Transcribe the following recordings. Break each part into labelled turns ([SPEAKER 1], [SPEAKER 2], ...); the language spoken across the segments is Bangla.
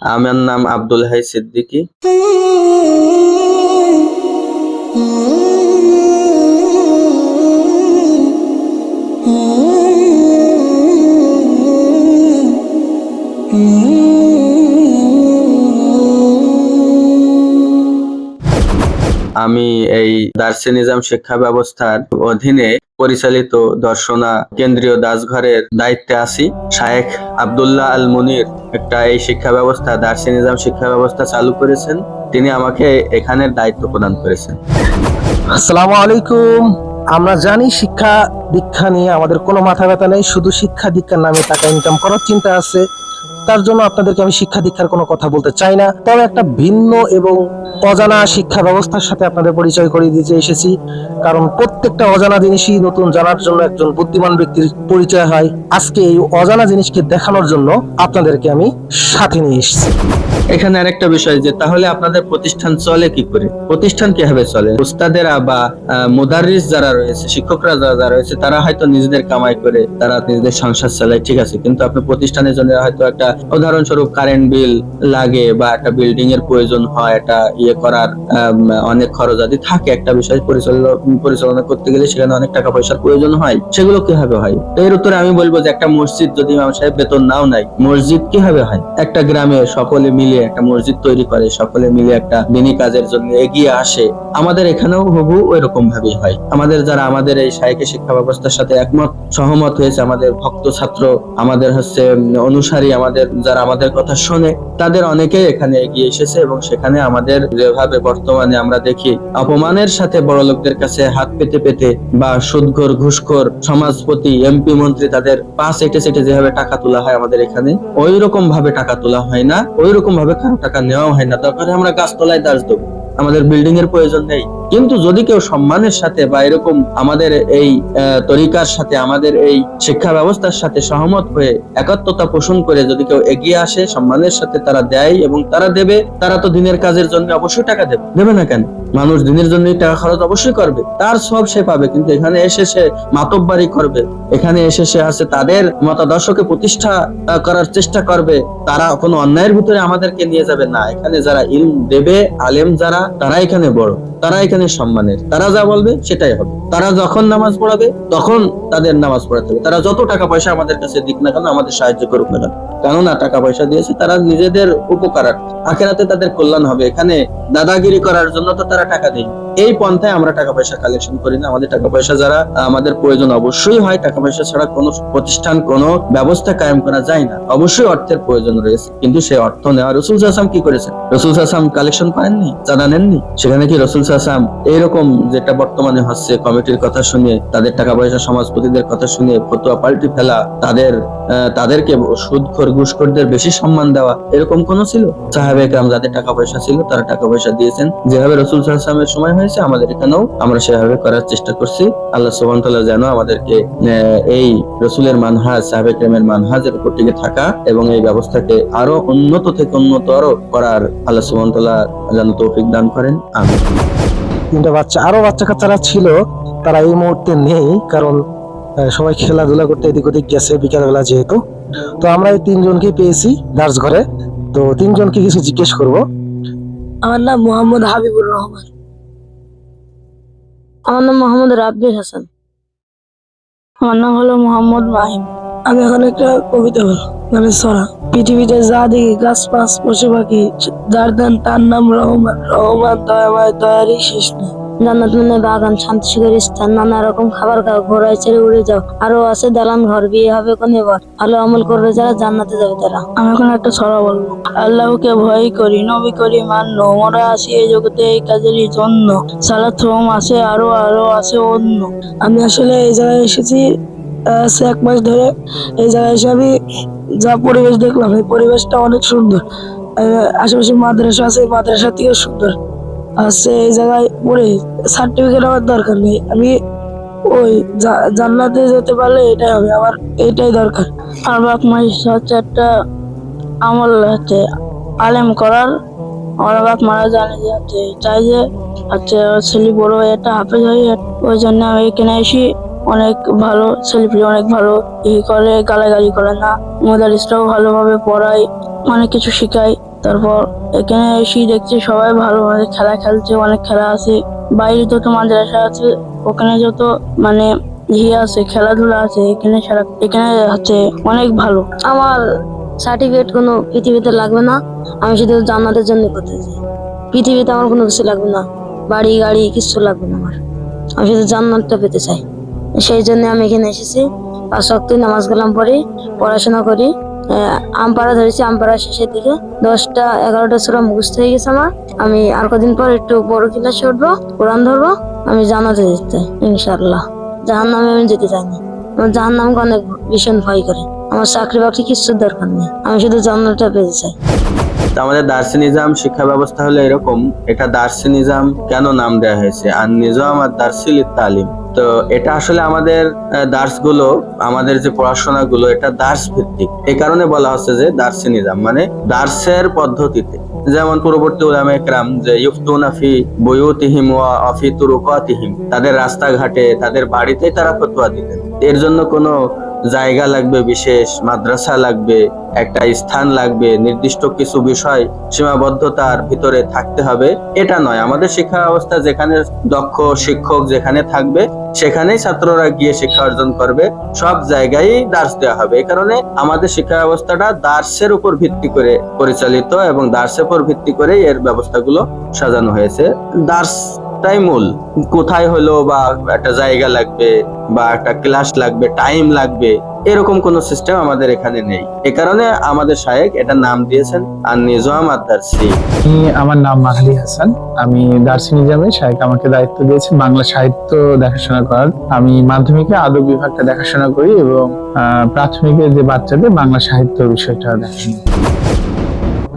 [SPEAKER 1] আমার নাম আব্দুল হাই সিদ্দিকী। আমি এই দারসে নিজাম শিক্ষা ব্যবস্থার অধীনে পরিচালিত দর্শনা কেন্দ্রীয় দাসঘরের দায়িত্বে আছি। শায়েখ আব্দুল্লাহ আল মুনির একটা এই শিক্ষা ব্যবস্থা দারসে নিজাম শিক্ষা ব্যবস্থা চালু করেছেন। তিনি আমাকে এখানের দায়িত্ব প্রদান করেছেন।
[SPEAKER 2] আসসালামু আলাইকুম। আমরা জানি শিক্ষা দীক্ষা নিয়ে আমাদের কোনো মাথা ব্যথা নেই, শুধু শিক্ষা দীক্ষার নামে টাকা ইনকাম করার চিন্তা আছে। তার জন্য আপনাদেরকে আমি শিক্ষা দীক্ষার কোনো কথা বলতে চাই না, তবে একটা ভিন্ন এবং অজানা শিক্ষা ব্যবস্থার সাথে আপনাদের পরিচয় করিয়ে দিতে এসেছি। কারণ প্রত্যেকটা অজানা জিনিসই নতুন জানার জন্য একজন বুদ্ধিমান ব্যক্তির পরিচয় হয়। আজকে এই অজানা জিনিসকে দেখানোর জন্য আপনাদেরকে আমি সাথে নিয়ে এসেছি।
[SPEAKER 1] এখানে আরেকটা বিষয় যে তাহলে আপনাদের প্রতিষ্ঠান চলে কি করে, প্রতিষ্ঠান কিভাবে চলে? উস্তাদেরা বা মুদাররিস যারা রয়েছে, শিক্ষকরা যারা রয়েছে, তারা হয়তো নিজেদের কামাই করে তারা নিজেদের সংসার চালায়, ঠিক আছে, কিন্তু আপনি প্রতিষ্ঠানের জন্য হয়তো একটা উদাহরণস্বরূপ কারেন্ট বিল লাগে বা একটা বিল্ডিং এর প্রয়োজন হয়, একটা করার অনেক খরচ আদি থাকে, একটা বিষয় পরিচালনা করতে গেলে সেখানে অনেক টাকা পয়সার প্রয়োজন হয়। সেগুলো কিভাবে হয়? তো এর উত্তরে আমি বলবো যে একটা মসজিদ যদি ইমাম সাহেব বেতন নাও নাই, মসজিদ কিভাবে হয়? একটা গ্রামে সকলে মিলে একটা মসজিদ তৈরি করে, সকলে মিলে একটা দিনী কাজের জন্য এগিয়ে আসে। আমাদের এখানেও হুবহু ওই রকম ভাবেই হয়। যারা আমাদের এই শাইখের শিক্ষা ব্যবস্থার সাথে একমত সহমত হয়েছে, আমাদের ভক্ত ছাত্র, আমাদের অনুসারী, যারা আমাদের কথা শোনে, তাদের অনেকেই এখানে এগিয়ে এসেছে এবং সেখানে আমাদের যেভাবে বর্তমানে আমরা দেখি অপমানের সাথে বড় লোকদের কাছে হাত পেতে পেতে বা সুদখোর ঘুষখোর সমাজপতি এমপি মন্ত্রী তাদের পা সেটে সেটে যেভাবে টাকা তোলা হয়, আমাদের এখানে ওই রকম ভাবে টাকা তোলা হয় না, ওই রকম ভাবে কারো টাকা নেওয়া হয় না। দরকার আমরা গাছতলায় দাস দেবো, আমাদের বিল্ডিং এর প্রয়োজন নেই। কিন্তু যদি কেউ সম্মানের সাথে বা এরকম আমাদের এই তরিকার সাথে, আমাদের এই শিক্ষা ব্যবস্থার সাথে সহমত হয়ে একাত্মতা পোষণ করে যদি কেউ এগিয়ে আসে, সম্মানের সাথে তারা দেয় এবং তারা দেবে, তারা তো দিনের কাজের জন্য অবশ্যই টাকা দেবে না কেন? মানুষ দিনের জন্য টাকা খরচ অবশ্যই করবে, তার সব সে পাবে। কিন্তু এখানে এসে সে মাতব্বারি করবে, এখানে এসে সে আছে তাদের মতাদর্শকে প্রতিষ্ঠা করার চেষ্টা করবে, তারা কোনো অন্যায়ের ভিতরে আমাদেরকে নিয়ে যাবে না। এখানে যারা ইলম দেবে, আলেম যারা, তারা এখানে বড়, তারা এখানে সম্মানের, তারা যা বলবে সেটাই হবে। তারা যখন নামাজ পড়াবে তখন তাদের নামাজ পড়াতে হবে। তারা যত টাকা পয়সা আমাদের কাছে দিক না কেন, আমাদের সাহায্য করুক না কেন, কেননা টাকা পয়সা দিয়েছে তারা নিজেদের উপকার, আখেরাতে তাদের কল্যাণ হবে। এখানে দাদাগিরি করার জন্য তো তারা টাকা দেয়। এই পন্থায় আমরা টাকা পয়সা কালেকশন করি না। আমাদের টাকা পয়সা যারা আমাদের প্রয়োজন অবশ্যই হয়, টাকা পয়সা ছাড়া কোনো প্রতিষ্ঠান, কোনো ব্যবস্থা কায়েম করা যায় না। অবশ্যই অর্থের প্রয়োজন রয়েছে, কিন্তু সেই অর্থ নেওয়া রসুল সাল্লাল্লাহু কি করেছেন? রসুল সাল্লাল্লাহু কালেকশন করেননি, চাঁদা নেননি। সেখানে কি রসুল সাল্লাল্লাহু এইরকম যেটা বর্তমানে হচ্ছে, কমিটির কথা শুনে, তাদের টাকা পয়সা সমাজপতিদের কথা শুনে ফতোয়া পাল্টি ফেলা, তাদেরকে সুদখোর ঘুষখোরদের বেশি সম্মান দেওয়া, এরকম কোন ছিল? সাহাবায়ে কেরাম যাদের টাকা পয়সা ছিল তারা টাকা পয়সা দিয়েছেন। যেভাবে রাসূল সাল্লাল্লাহু আলাইহি ওয়াসাল্লামের সময় হয়েছে, আমাদের এখানেও আমরা সেভাবে করার চেষ্টা করছি। আল্লাহ সুবহানাহু ওয়া তাআলা যেন আমাদেরকে এই রাসূলের মানহাজ, সাহাবায়ে কেরামের মানহাজের উপর টিকে থাকা এবং এই ব্যবস্থাকে আরো উন্নত থেকে উন্নতর করার আল্লাহ সুবহানাহু ওয়া তাআলা যেন তৌফিক দান করেন। আমিন।
[SPEAKER 2] তিনটা আরো বাচ্চা কাচ্চারা ছিল, তারা এই মুহূর্তে নেই, কারণ সবাই খেলাধুলা করতে এদিক ওদিক গেছে বিকালবেলা যেহেতু। তো আমরা এই তিনজনকে পেয়েছি দার্স ঘরে, তো তিনজনকে কিছু জিজ্ঞেস করব।
[SPEAKER 3] আমার নাম মোহাম্মদ হাবিবুর রহমান। আমার নাম মোহাম্মদ রাব্বিল হাসান। আমার নাম হলো মোহাম্মদ মাহিম। আমি এখন একটা কবিতা বলবো, মানে ছড়া। পৃথিবীতে যা দেখি, গাছ পাশ পশু পাখি, যার দেন তার নাম রহমান। রহমান দয়াময়, দয়ারই শেষ নেই। জান্নাত মানে বাগান, শান্তি সুখের স্থান, নানা রকম খাবার খাও, ঘোড়ায় ছেড়ে উড়ে যাও। আরো আছে দালান ঘর, বিয়ে হবে কোনে বার। ভালো আমল করবে যারা, জান্নাতে যাবে তারা। আমি এখন একটা ছড়া বলবো। আল্লাহকে ভয় করি, নবী করি মান্য, মোরা আসি এই জগতে এই কাজেরই জন্য। সালাত হোম আছে, আরো আরো আছে অন্য। আমি আসলে এই জায়গায় এসেছি 1 মাস ধরে। এই জায়গায় এসে আমি যা পরিবেশ দেখলাম, এই পরিবেশটা অনেক সুন্দর। আশেপাশে মাদ্রাসা আছে, মাদ্রাসা থেকেও সুন্দর আছে। এই জায়গায় পড়ে সার্টিফিকেট আমার দরকার নেই, আমি ওই জান্নাতে যেতে পারলে এটাই হবে, আমার এটাই দরকার। আর বাপ মা হচ্ছে একটা আমল হচ্ছে আলেম করার। আমার বাপ মারা জানে যে হচ্ছে চাই যে হচ্ছে ছেলে বড় হয়ে একটা হাফেজ হয়, ওই জন্য আমি এখানে এসি। অনেক ভালো ছেলেপিলে, অনেক ভালো করে, গালাগালি করে না। মোদারিসটাও ভালোভাবে পড়ায়, অনেক কিছু শিখায়। তারপর এখানে এসে দেখছি সবাই ভালোভাবে খেলা খেলছে, অনেক খেলা আছে। বাইরে যত মাদ্রাসা আছে ওখানে যত মানে আছে, খেলাধুলা আছে, এখানে হচ্ছে অনেক ভালো। আমার সার্টিফিকেট কোনো পৃথিবীতে লাগবে না, আমি শুধু জান্নাতের জন্য করতে চাই। পৃথিবীতে আমার কোনো কিছু লাগবে না, বাড়ি গাড়ি কিছু লাগবে না আমার, আমি শুধু জান্নাতটা পেতে চাই। সেই জন্য আমি এখানে এসেছি। 5 ওয়াক্ত নামাজ কালাম পড়ি, পড়াশোনা করি। আমপাড়া ধরেছি, আমপাড়া শেষের দিকে 10টা 11টা সূরা মুখস্থ হয়ে গেছে আমার। আমি আর কদিন পর একটু বড় ক্লাসে উঠবো, কোরআন ধরবো, আমি জান্নাতে যেতে চাই ইনশাআল্লাহ। জাহান্নামে আমি যেতে চাই না, আমার জাহান্নামকে অনেক ভীষণ ভয় করে। আমার চাকরি বাকরি কিচ্ছুর দরকার নেই, আমি শুধু জান্নাতটা পেতে চাই।
[SPEAKER 1] তো আমাদের দার্সি নিজাম শিক্ষা ব্যবস্থা হলো এরকম। এটা দার্সি নিজাম কেন নাম দেওয়া হয়েছে? আর নিজাম আর দার্সিল তালিম। তো এটা আসলে আমাদের দার্স গুলো, আমাদের যে পড়াশোনা গুলো, এটা দার্স ভিত্তিক। এই কারণে বলা হচ্ছে যে দার্সি নিজাম মানে দার্সের পদ্ধতিতে। যেমন পূর্ববর্তী উলামায়ে কেরাম যে ইফতুনা ফি বুয়ুতিহিম ওয়া ফি তুরুকাতিহিম, তাদের রাস্তাঘাটে, তাদের বাড়িতেই তারা ফতোয়া দিতেন। এর জন্য কোনো জায়গা লাগবে, বিশেষ মাদ্রাসা লাগবে, একটা স্থান লাগবে, নির্দিষ্ট কিছু বিষয় সীমাবদ্ধতার ভিতরে থাকতে হবে, এটা নয়। আমাদের শিক্ষা ব্যবস্থা যেখানে দক্ষ শিক্ষক যেখানে থাকবে সেখানেই ছাত্ররা গিয়ে শিক্ষা অর্জন করবে, সব জায়গায় দার্স দেওয়া হবে। এই কারণে আমাদের শিক্ষা ব্যবস্থাটা দার্সের উপর ভিত্তি করে পরিচালিত এবং দার্সের উপর ভিত্তি করে এর ব্যবস্থাগুলো সাজানো হয়েছে। দার্সটাই মূল। কোথায় হলো বা একটা জায়গা লাগবে বা একটা ক্লাস লাগবে, টাইম লাগবে, এরকম কোন সিস্টেম আমাদের এখানে নেই। এ কারণে আমাদের শায়েখ এটা নাম দিয়েছেন আর নিজাম আর দার্সি।
[SPEAKER 4] আমার নাম মাহালি হাসান, আমি দার্সি নিজামে শায়েখ আমাকে দায়িত্ব দিয়েছে বাংলা সাহিত্য দেখাশোনা করার। আমি মাধ্যমিকে আদব বিভাগটা দেখাশোনা করি এবং প্রাথমিকের যে বাচ্চাদের বাংলা সাহিত্য বিষয়টা দেখাশোনা করি।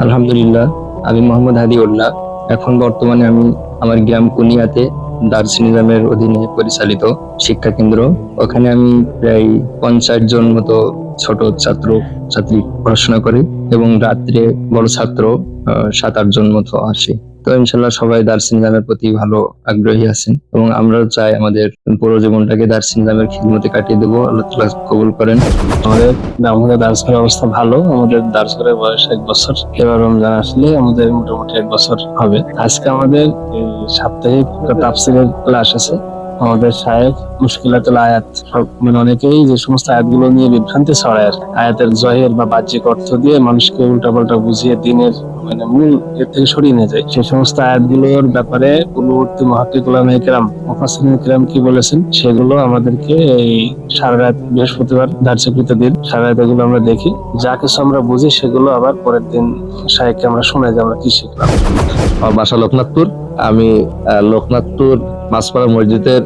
[SPEAKER 5] আলহামদুলিল্লাহ, আমি মোহাম্মদ হাদিউল্লাহ। এখন বর্তমানে আমি আমার গ্রাম কুনিয়াতে দার্সি নিজামের অধীনে পরিচালিত শিক্ষা কেন্দ্র, ওখানে আমি প্রায় 50 জন মতো ছোট ছাত্র ছাত্রী পড়াশোনা করি এবং রাত্রে বড় ছাত্র 7-8 জন মতো আসে। তো ইনশাল্লাহ সবাই দার্সি নিজামের প্রতি ভালো আগ্রহী আছেন এবং আমরাও চাই আমাদের পুরো জীবনটাকে দার্সি নিজামের খিদমতে কাটিয়ে দেবো। আল্লাহ তাআলা কবুল করেন।
[SPEAKER 4] আমাদের দার্সের অবস্থা ভালো। আমাদের দার্সের বয়স 1 বছর। এবার রমজান আসলে আমাদের মোটামুটি 1 বছর হবে। আজকে আমাদের এই সাপ্তাহিক তাফসীরের ক্লাস আছে। আমাদের শায়েখ মুশকিলাতুল আয়াত, মানে অনেকেই যে সমস্ত আয়াতগুলো নিয়ে বিভ্রান্তি ছড়ায়, আয়াতের জহের বা বাহ্যিক অর্থ দিয়ে মানুষকে উল্টাপাল্টা বুঝিয়ে দিনের মানে মূল এর থেকে সরিয়ে নিয়ে যায়, সেই সমস্ত আয়াতগুলোর ব্যাপারে পূর্ববর্তী মুহাক্কিক উলামায়ে কেরাম, মুফাসসিরিন কেরাম কি বলেছেন সেগুলো আমাদেরকে এই সারা রাত বৃহস্পতিবার দার্সকৃত দিন সারা রাত এগুলো আমরা দেখি, যা কিছু আমরা বুঝি সেগুলো আবার পরের দিন শায়েখকে আমরা শোনাই যে আমরা কি শিখলাম।
[SPEAKER 6] আমার বাসা লোকনাথপুর। আমি লোকনাথপুর মাসপাড়া মসজিদের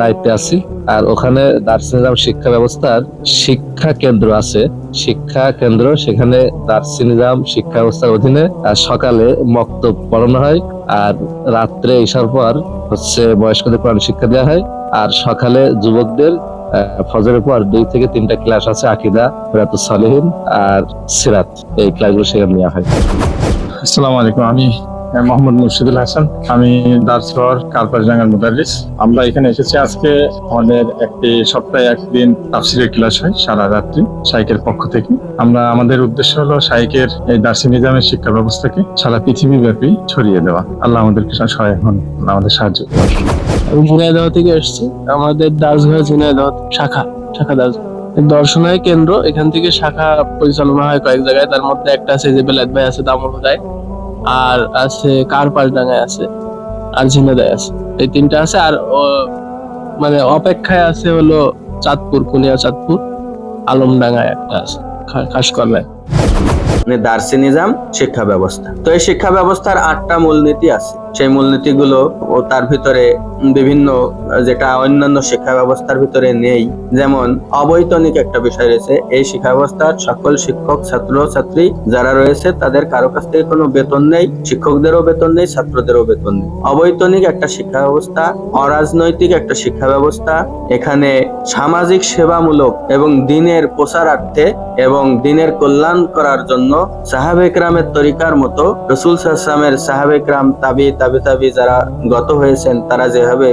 [SPEAKER 6] দায়িত্বে আছি। আর ওখানে দার্সি নিজাম শিক্ষা ব্যবস্থার শিক্ষা কেন্দ্র আছে, শিক্ষা কেন্দ্র। সেখানে দার্সি নিজাম শিক্ষা ব্যবস্থার অধীনে সকালে মক্তব পড়ানো হয়, আর রাত্রে ইশার পর হচ্ছে বয়স্কদের কোরআন শিক্ষা দেওয়া হয়, আর সকালে যুবকদের ফজরের পর 2 থেকে 3টা ক্লাস আছে, আকীদা, রিয়াদুস সালিহিন আর সিরাত। এই ক্লাসগুলো সেখানে নেওয়া হয়।
[SPEAKER 4] আসসালামু আলাইকুম, আমি মোহাম্মদ মুর্শিদুল হাসান। আমি দার্সঘর কালপাশডাঙ্গার মুদাররিস। আমরা এখানে এসেছি আজকে। আমাদের একটি সপ্তাহে 1 দিন তাফসীরের ক্লাস হয় সারা রাত্রি শাইখের পক্ষ থেকে। আমাদের উদ্দেশ্য হলো শাইখের এই দার্সি নিজামের শিক্ষা ব্যবস্থাকে সারা পৃথিবী ব্যাপী ছড়িয়ে দেওয়া। আল্লাহ আমাদেরকে সহায় হন, আল্লাহ আমাদের সাহায্য করুন।
[SPEAKER 2] আমি ঝিনাইদহ থেকে এসেছি। আমাদের দার্সঘর ঝিনাইদহ শাখা দার্স দর্শনায় কেন্দ্র। এখান থেকে শাখা পরিচালনা হয় কয়েক জায়গায়, তার মধ্যে একটা আছে যে বেলায়েত ভাই আছে দামোদরায়, আর আছে কারপাশডাঙ্গায় আছে, আর ঝিনাইদহে আছে। এই 3টা আছে। আর মানে অপেক্ষায় আছে হলো চাঁদপুর, কুনিয়া চাঁদপুর, আলমডাঙ্গায় একটা আছে, খাসকরলায়।
[SPEAKER 1] দার্সি নিজাম শিক্ষা ব্যবস্থা। তো এই শিক্ষা ব্যবস্থার 8টা মূলনীতি আছে। সেই মূলনীতিগুলো ও তার ভিতরে বিভিন্ন, যেটা অন্যান্য শিক্ষা ব্যবস্থার ভিতরে নেই, যেমন অবৈতনিক একটা বিষয় রয়েছে। এই শিক্ষা ব্যবস্থার সকল শিক্ষক, ছাত্র ছাত্রী যারা রয়েছে তাদের কারো কাছ থেকে কোনো বেতন নেই, শিক্ষকদেরও বেতন নেই, ছাত্রদেরও বেতন নেই। অবৈতনিক একটা শিক্ষা ব্যবস্থা, অরাজনৈতিক একটা শিক্ষা ব্যবস্থা। এখানে সামাজিক সেবামূলক এবং দ্বীনের প্রচারার্থে এবং দ্বীনের কল্যাণ করার জন্য সাহাবে কেরামের তরিকার মতো রাসূল সাল্লাল্লাহু আলাইহি ওয়াসাল্লামের সাহাবে কেরাম, তাবি যারা গত হয়েছেন, তারা যেভাবে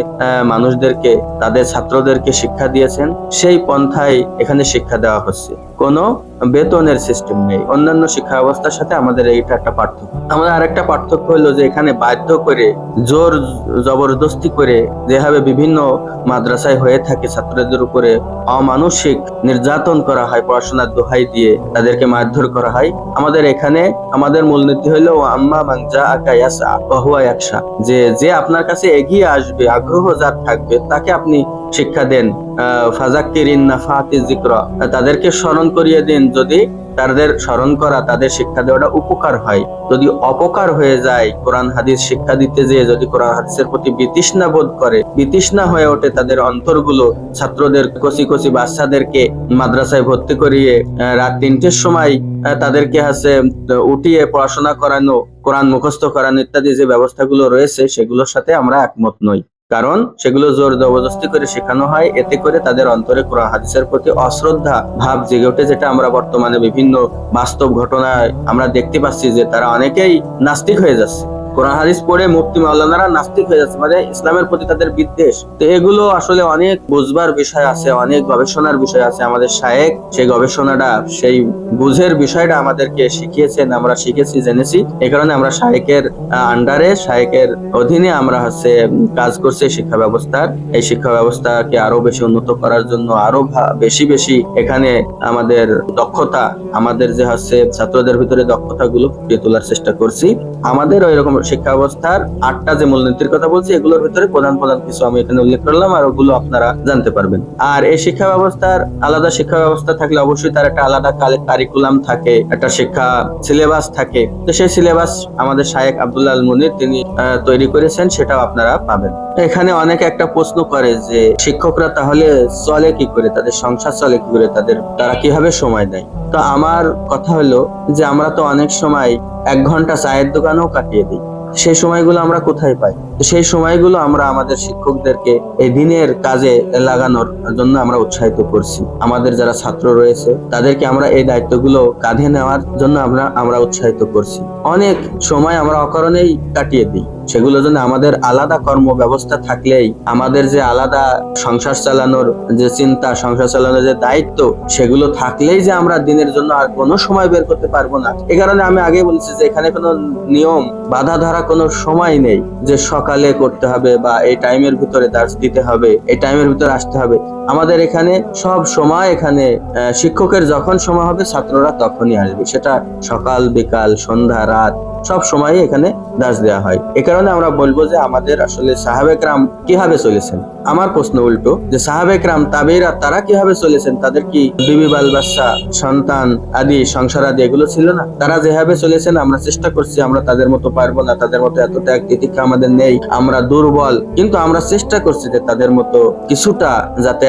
[SPEAKER 1] মানুষদেরকে, তাদের ছাত্রদেরকে শিক্ষা দিয়েছেন, সেই পন্থায় এখানে শিক্ষা দেওয়া হচ্ছে। কোনো বেতনের সিস্টেম নেই। অন্যান্য শিক্ষা ব্যবস্থার সাথে আমাদের এইটা একটা পার্থক্য। আমাদের আরেকটা পার্থক্য হলো যে এখানে বাধ্য করে জোর জবরদস্তি করে যেভাবে বিভিন্ন মাদ্রাসায় হয়ে থাকে ছাত্রদের উপরে অমানসিক নির্যাতন করা হয়, পড়াশোনার দোহাই দিয়ে তাদেরকে মারধর করা হয়। আমাদের এখানে আমাদের মূলনীতি হলো আম্মা মান জাআকা ইয়াসআ ওয়া হুয়া ইয়াখশা, যে আপনার কাছে এগিয়ে আসবে, আগ্রহ যার থাকবে তাকে আপনি শিক্ষা দেন। ফাযাক্কিরিন নাফাতি যিকরা, তাদেরকে স্মরণ করিয়ে দিন যদি তাদের স্মরণ করা, তাদের শিক্ষা দেওয়াটা উপকার হয়। যদি অপকার হয়ে যায়, কোরআন হাদিস শিক্ষা দিতে যেয়ে যদি কোরআন হাদিসের প্রতি বিতৃষ্ণা বোধ করে, বিতৃষ্ণা হয়ে ওঠে তাদের অন্তরগুলো, ছাত্রদের কচি কচি বাচ্চাদেরকে মাদ্রাসায় ভর্তি করিয়ে রাত 3টের সময় তাদেরকে উঠিয়ে পড়াশোনা করানো, কোরআন মুখস্থ করানো ইত্যাদি যে ব্যবস্থাগুলো রয়েছে সেগুলোর সাথে আমরা একমত নই। কারণ সেগুলো জোর জবরদস্তি করে শেখানো হয়, এতে করে তাদের অন্তরে কোরআন হাদিসের প্রতি অশ্রদ্ধা ভাব জেগে ওঠে, যেটা আমরা বর্তমানে বিভিন্ন বাস্তব ঘটনায় আমরা দেখতে পাচ্ছি যে তারা অনেকেই নাস্তিক হয়ে যাচ্ছে। কোরআন হাদিস পড়ে মুফতি মাওলানারা নাস্তিক হয়ে যাচ্ছে, মানে ইসলামের প্রতি তাদের বিদ্বেষ। তো এগুলো আসলে অনেক বুঝবার বিষয় আছে, অনেক গবেষণার বিষয় আছে। আমাদের শায়েখ সেই গবেষণাটা, সেই বুঝের বিষয়টা আমাদেরকে শিখিয়েছেন, আমরা শিখেছি, জেনেছি। এই কারণে আমরা শায়েখের আন্ডারে, শায়েখের অধীনে আমরা কাজ করছি শিক্ষা ব্যবস্থার। এই শিক্ষা ব্যবস্থাকে আরো বেশি উন্নত করার জন্য আরো বেশি বেশি এখানে আমাদের দক্ষতা, আমাদের যে ছাত্রদের ভিতরে দক্ষতা গুলো ফুটিয়ে তোলার চেষ্টা করছি। আমাদের ওই রকম শিক্ষা ব্যবস্থার 8টা যে মূলনীতির কথা বলছি, এগুলোর ভিতরে প্রধান প্রধান কিছু আমি এখানে উল্লেখ করলাম, আর ওগুলো আপনারা জানতে পারবেন। আর এই শিক্ষা ব্যবস্থার আলাদা শিক্ষা ব্যবস্থা থাকলে অবশ্যই তার একটা আলাদা কারিকুলাম থাকে, একটা শিক্ষা সিলেবাস থাকে। তো সেই সিলেবাস আমাদের শায়েখ আব্দুল্লাহ আল মুনির তিনি তৈরি করেছেন, সেটাও আপনারা পাবেন। এখানে অনেকে একটা প্রশ্ন করে যে শিক্ষকরা তাহলে চলে কি করে, তাদের সংসার চলে কি করে, তারা কিভাবে সময় দেয়? তো আমার কথা হলো যে আমরা তো অনেক সময় 1 ঘন্টা চায়ের দোকানেও কাটিয়ে দিই। সেই সময়গুলো আমরা কোথায় পাই? সেই সময়গুলো আমরা আমাদের শিক্ষকদেরকে এই দিনের কাজে লাগানোর জন্য আমরা উৎসাহিত করছি। আমাদের যারা ছাত্র রয়েছে তাদেরকে আমরা এই দায়িত্বগুলো কাঁধে নেওয়ার জন্য আমরা উৎসাহিত করছি। অনেক সময় আমরা অকারণেই কাটিয়ে দিই। সেগুলো জন্য আমাদের আলাদা কর্ম ব্যবস্থা থাকলেই, আমাদের যে আলাদা সংসার চালানোর যে চিন্তা, সংসার চালানোর যে দায়িত্ব, সেগুলো থাকলেই যে আমরা দিনের জন্য আর কোনো সময় বের করতে পারবো না। এই কারণে আমি আগে বলছি যে এখানে কোনো নিয়ম বাধা ধরা কোনো সময় নেই যে সকালে করতে হবে বা এই টাইমের ভিতরে দার্স দিতে হবে, এই টাইমের ভিতরে আসতে হবে। আমাদের এখানে সব সময়, এখানে শিক্ষকের যখন সময় হবে ছাত্ররা তখনই আসবে। সেটা সকাল, বিকাল, সন্ধ্যা, রাত, সব সময় এখানে দার্স দেওয়া হয়। এ কারণে আমরা বলবো যে আমাদের আসলে সাহাবে কেরাম কিভাবে চলেছেন। আমার প্রশ্ন উল্টো, যে সাহাবে কেরাম, তাবেঈরা, তারা কিভাবে চলেছেন? তাদের কি বিবি বাল বাচ্চা, সন্তান আদি, সংসার আদি এগুলো ছিল না? তারা যেভাবে চলেছেন আমরা চেষ্টা করছি, আমরা তাদের মতো পারবো না, তাদের মতো এত ত্যাগ তিতিক্ষা আমাদের নেই, আমরা দুর্বল, কিন্তু আমরা চেষ্টা করছি যে তাদের মতো কিছুটা, যাতে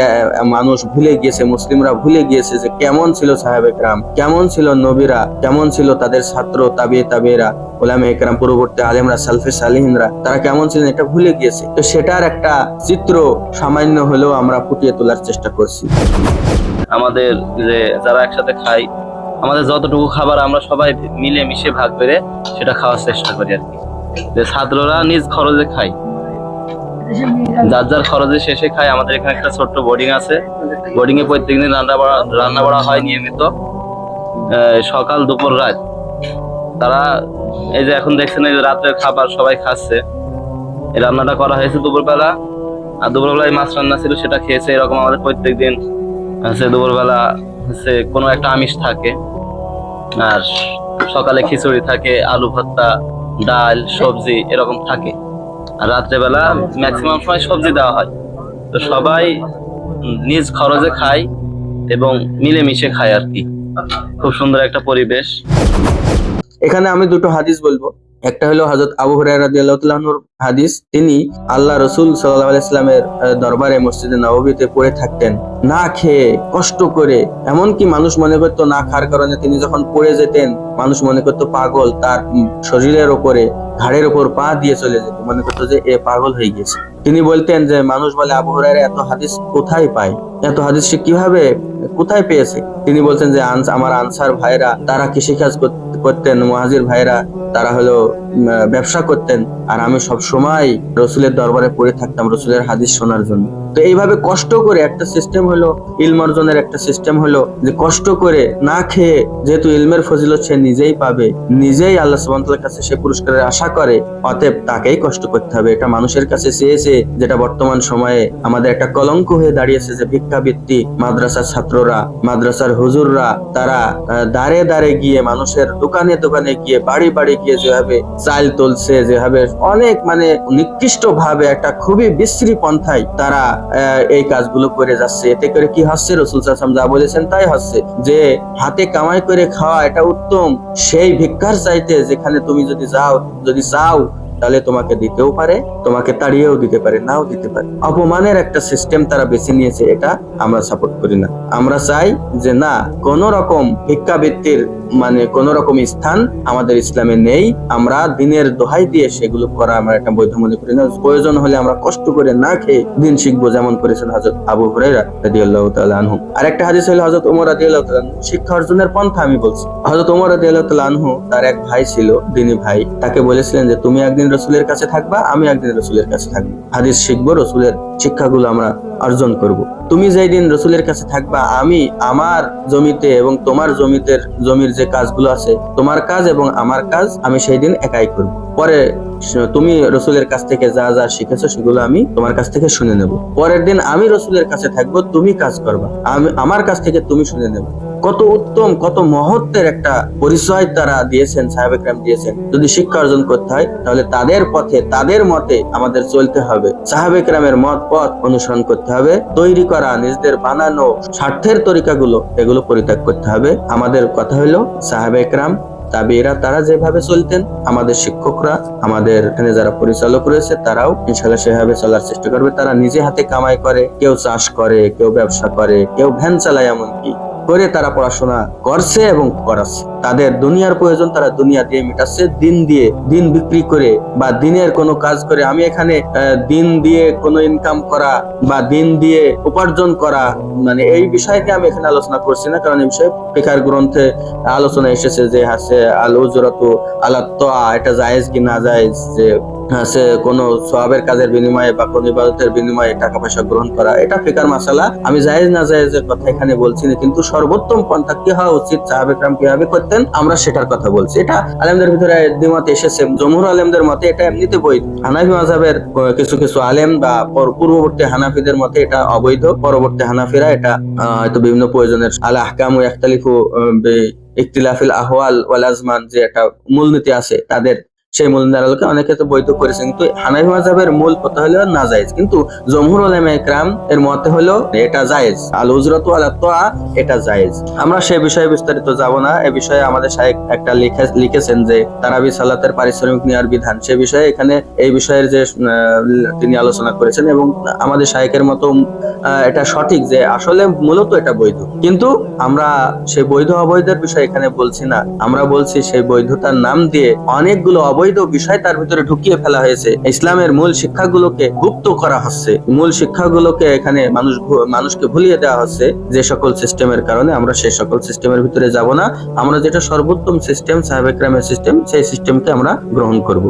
[SPEAKER 1] মানুষ ভুলে গিয়েছে, মুসলিমরা ভুলে গিয়েছে যে কেমন ছিল সাহাবে কেরাম, কেমন ছিল নবীরা, কেমন ছিল তাদের ছাত্র তাবেঈরা, উলামায়ে কেরাম, পরবর্তী আলেমরা, সালফে সালিহিনরা, তারা কেমন ছিলেন এটা ভুলে গিয়েছে। তো সেটার একটা চিত্র সামান্য হলেও আমরা ফুটিয়ে তোলার চেষ্টা করছি।
[SPEAKER 7] আমাদের যে যারা একসাথে খাই, আমাদের যতটুকু খাবার আমরা সবাই মিলে মিশে ভাগ করে সেটা খাওয়ার চেষ্টা করি আর কি। যে ছাত্ররা নিজ খরচে খায়, যার যার খরচে শেষে খায়। আমাদের এখানে একটা ছোট্ট বোর্ডিং আছে, বোর্ডিং এ প্রত্যেকদিন রান্না বাড়া হয় নিয়মিত, সকাল, দুপুর, রাত। তারা এই যে এখন দেখছেন এই যে রাত্রের খাবার সবাই খাচ্ছে, এই রান্নাটা করা হয়েছে দুপুরবেলা, আর দুপুরবেলায় মাছ রান্না ছিল সেটা খেয়েছে। এরকম আমাদের প্রত্যেকদিন দুপুরবেলা কোনো একটা আমিষ থাকে, আর সকালে খিচুড়ি থাকে, আলু ভর্তা, ডাল, সবজি এরকম থাকে, আর রাত্রেবেলা ম্যাক্সিমাম সময় সবজি দেওয়া হয়। তো সবাই নিজ খরচে খায় এবং মিলেমিশে খায় আর কি। খুব সুন্দর একটা পরিবেশ।
[SPEAKER 1] এখানে আমি দুটো হাদিস বলবো। একটা হলো হযরত আবু হুরায়রা রাদিয়াল্লাহু তাআলা আনহুর হাদিস। তিনি আল্লাহ রাসূল সাল্লাল্লাহু আলাইহি ওয়াসাল্লামের দরবারে মসজিদে নববীতে পড়ে থাকতেন, না খেয়ে, কষ্ট করে। এমনকি মানুষ মনে করতো না খাওয়ার কারণে তিনি যখন পড়ে যেতেন, মানুষ মনে করতো পাগল, তার শরীরের উপরে, ঘাড়ের উপর পা দিয়ে চলে যেত, মনে করতো যে এ পাগল হয়ে গেছে। তিনি বলতেন যে মানুষ বলে আবু হুরায়রা এত হাদিস কোথায় পায়, এত হাদিস সে কিভাবে কোথায় পেয়েছে? তিনি বলছেন যে আমার আনসার ভাইরা, তারা কৃষিকাজ করতেন, মুহাজির ভাইরা তারা হলো ব্যবসা করতেন, আর আমি সব সময় রসুলের দরবারে পড়ে থাকতাম রসুলের হাদিস শোনার জন্য। তো এইভাবে কষ্ট করে একটা সিস্টেম হলো, ইলম অর্জনের একটা সিস্টেম হলো যে কষ্ট করে না খেয়ে, যেহেতু ইলমের ফজিলত সে নিজেই পাবে, নিজেই আল্লাহ সুবহানাহু ওয়া তাআলার কাছে সে পুরস্কারের আশা করে, অতএব তাকেই কষ্ট করতে হবে। এটা মানুষের কাছে চেয়েছে, যেটা বর্তমান সময়ে আমাদের একটা কলঙ্ক হয়ে দাঁড়িয়েছে, যে ভিক্ষাবৃত্তি মাদ্রাসার ছাত্ররা, মাদ্রাসার হুজুররা, তারা দাঁড়ে দাঁড়ে গিয়ে, মানুষের দোকানে দোকানে গিয়ে, বাড়ি বাড়ি গিয়ে যেভাবে চাল তুলছে, যেভাবে অনেক মানে নিকৃষ্ট ভাবে একটা খুবই বিশ্রী পন্থায় তারা এই কাজগুলো করে যাচ্ছে। এতে করে কি হচ্ছে, রাসূল সাল্লাল্লাহু আলাইহি ওয়াসাল্লাম যা বলেছেন তাই হচ্ছে, যে হাতে কামাই করে খাওয়া এটা উত্তম সেই ভিক্ষার চাইতে, যেখানে তুমি যদি চাও তাহলে তোমাকে দিতেও পারে, তোমাকে তাড়িয়েও দিতে পারে, নাও দিতে পারে। অপমানের একটা সিস্টেম তারা বেছে নিয়েছে, এটা আমরা সাপোর্ট করি না। আমরা চাই যে না, কোন রকম ভিক্ষাবৃত্তির মানে কোন রকম স্থান আমাদের ইসলামে নেই। আমরা দিনের দোহাই দিয়ে সেগুলো করা আমরা একটা বৈধ মনে করি না। প্রয়োজন হলে আমরা কষ্ট করে না খেয়ে দিন শিখবো, যেমন করেছেন হযরত আবু হুরায়রা রাদিয়াল্লাহু তাআলা আনহু। আরেকটা হাদিস হলো হযরত ওমর রাদিয়াল্লাহু তাআলা আনহু, শিক্ষা অর্জনের পন্থা আমি বলছি। হযরত ওমর রাদিয়াল্লাহু তাআলা আনহু, তার এক ভাই ছিল, দিনী ভাই, তাকে বলেছিলেন যে তুমি একদিন রাসূলের কাছে থাকবা, আমি একদিন রাসূলের কাছে থাকবো, হাদিস শিখবো, রাসূলের শিক্ষাগুলো আমরা অর্জন করব। তুমি যেই দিন রাসূলের কাছে থাকবা, আমি আমার জমিতে এবং তোমার জমির যে কাজগুলো আছে, তোমার কাজ এবং আমার কাজ আমি সেই দিন একাই করব। পরে তুমি রাসূলের কাছ থেকে যা যা শিখেছো সেগুলো আমি তোমার কাছ থেকে শুনে নেব। পরের দিন আমি রাসূলের কাছে থাকবো, তুমি কাজ করবা, আমি আমার কাছ থেকে তুমি শুনে নেবে। কত উত্তম, কত মহত্বের একটা পরিচয় তারা দিয়েছেন, সাহাবে কেরাম দিয়েছেন। যদি শিক্ষা অর্জন করতে হয় তাহলে তাদের পথে, তাদের মতে আমাদের চলতে হবে, সাহাবে কেরামের পথ অনুসরণ করতে হবে। তৈরি করা নিজেদের বানানো স্বার্থের তরিকাগুলো, এগুলো পরিত্যাগ করতে হবে। আমাদের কথা হলো সাহাবে কেরাম, তাবিরা, তারা যেভাবে চলতেন, আমাদের শিক্ষকরা, আমাদের এখানে যারা পরিচালক রয়েছে, তারাও ইনশাআল্লাহ সেভাবে চলার চেষ্টা করবে। তারা নিজে হাতে কামাই করে, কেউ চাষ করে, কেউ ব্যবসা করে, কেউ ভ্যান চালায়, এমনকি করে তারা পড়াশোনা করছে এবং করাচ্ছে। তাদের দুনিয়ার প্রয়োজন তারা দুনিয়া দিয়ে মেটাচ্ছে, দিন দিয়ে, দিন বিক্রি করে বা দিনের কোনো কাজ করে। আমি এখানে দিন দিয়ে কোনো ইনকাম করা বা দিন দিয়ে উপার্জন করা, মানে এই বিষয়কে আমি এখানে আলোচনা করছি না, কারণ এই বিষয়ে ফিকহ গ্রন্থে আলোচনা এসেছে যে আছে আল উজরাতু আলা তাআ, এটা জায়েজ কি না জায়েজ, যে আছে কোন সওয়াবের কাজের বিনিময়ে বা কোন ইবাদতের বিনিময়ে টাকা পয়সা গ্রহণ করা, এটা ফিকহের মাসালা। আমি জায়েজ না জায়েজের কথা এখানে বলছি না, কিন্তু সর্বোত্তম পন্থা কি হওয়া উচিত, সাহাবে কেরাম কিভাবে করতেন, আমরা সেটার কথা বলছি। এটা আলেমদের ভিতরে দ্বিমত এসেছে। জমহুর আলেমদের মতে এটা এমনিতে বৈধ, হানাফি মাযহাবের কিছু কিছু আলেম বা পূর্ববর্তী হানাফিদের মতে এটা অবৈধ, পরবর্তী হানাফিরা এটা হয়তো বিভিন্ন প্রয়োজনের আল আহকামু ইখতালিফু ইখতিলাফিল আহওয়াল ওয়াল আজমান, যে একটা মূলনীতি আছে তাদের, সেই মূলনীতির আলোকে অনেকে তো বৈধ করেছেন। কিন্তু হানাফি মাযহাবের মূল কথা হলো নাজায়েজ, কিন্তু জমহুর উলামায়ে কেরাম এর মতে হলো এটা জায়েজ, আল উজরাতু আলা তাআ, এটা জায়েজ। আমরা সেই বিষয়ে বিস্তারিত যাব না। এই বিষয়ে আমাদের শায়েখ একটা লিখেছেন যে তারাবি সালাতের পারিশ্রমিক নেওয়ার বিধান, সে বিষয়ে এখানে এই বিষয়ের যে তিনি আলোচনা করেছেন, এবং আমাদের শায়েখের মতো এটা সঠিক যে আসলে মূলত এটা বৈধ, কিন্তু আমরা সেই বৈধ অবৈধের বিষয় এখানে বলছি না। আমরা বলছি সেই বৈধতার নাম দিয়ে অনেকগুলো অবৈধ বিষয় তার ভিতরে ঢুকিয়ে ফেলা হয়েছে। ইসলামের মূল শিক্ষাগুলোকে গুপ্ত করা হচ্ছে, মূল শিক্ষাগুলোকে এখানে মানুষকে ভুলিয়ে দেওয়া হচ্ছে যে সকল সিস্টেমের কারণে। আমরা সেই সকল সিস্টেমের ভিতরে যাব না। আমরা যেটা সর্বোত্তম সিস্টেম, সাহাবে কেরামের সিস্টেম, সেই সিস্টেমকে আমরা গ্রহণ করব।